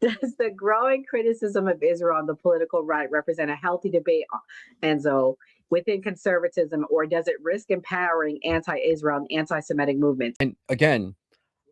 Does the growing criticism of Israel on the political right represent a healthy debate, Enzo, within conservatism, or does it risk empowering anti-Israel and anti-Semitic movements? And again,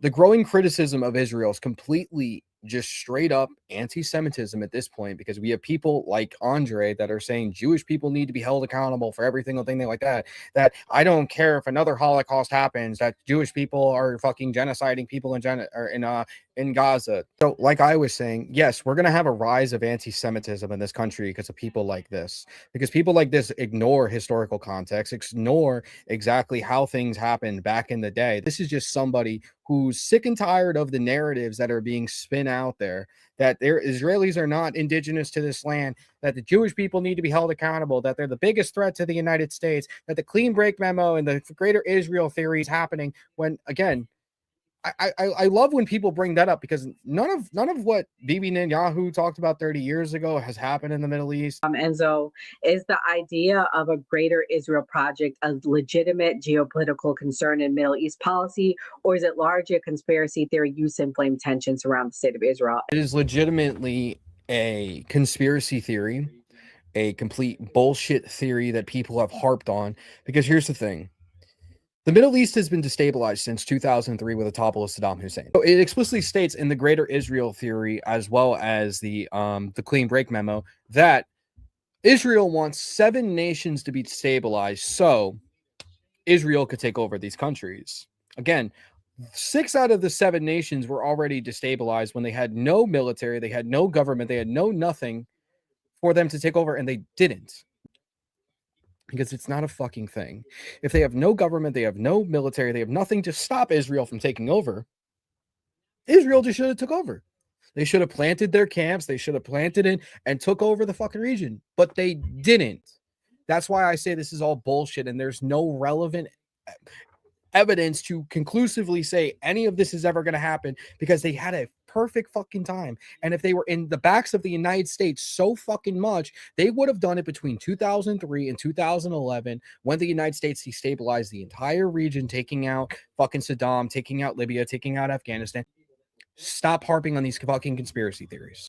the growing criticism of Israel is completely just straight up anti-Semitism at this point, because we have people like Andre that are saying Jewish people need to be held accountable for every single thing they like that. That I don't care if another Holocaust happens, that Jewish people are fucking genociding people in Gaza. So, like I was saying, yes, we're gonna have a rise of anti-Semitism in this country because of people like this. Because people like this ignore historical context, ignore exactly how things happened back in the day. This is just somebody who's sick and tired of the narratives that are being spun out there, that Israelis are not indigenous to this land, that the Jewish people need to be held accountable, that they're the biggest threat to the United States, that the clean break memo and the greater Israel theory is happening, when again, I love when people bring that up, because none of what Bibi Netanyahu talked about 30 years ago has happened in the Middle East. Enzo, is the idea of a greater Israel project a legitimate geopolitical concern in Middle East policy, or is it largely a conspiracy theory used to inflame tensions around the state of Israel? It is legitimately a conspiracy theory, a complete bullshit theory that people have harped on, because here's the thing. The Middle East has been destabilized since 2003 with the topple of Saddam Hussein. So it explicitly states in the Greater Israel theory, as well as the Clean Break memo, that Israel wants 7 nations to be destabilized so Israel could take over these countries. Again, 6 out of the 7 nations were already destabilized when they had no military, they had no government, they had no nothing for them to take over, and they didn't. Because it's not a fucking thing. If they have no government, they have no military, they have nothing to stop Israel from taking over, Israel just should have took over. They should have planted their camps, they should have planted in and took over the fucking region, but they didn't. That's why I say this is all bullshit, and there's no relevant evidence to conclusively say any of this is ever going to happen, because they had a perfect fucking time. And if they were in the backs of the United States so fucking much, they would have done it between 2003 and 2011, when the United States destabilized the entire region, taking out fucking Saddam, taking out Libya, taking out Afghanistan. Stop harping on these fucking conspiracy theories.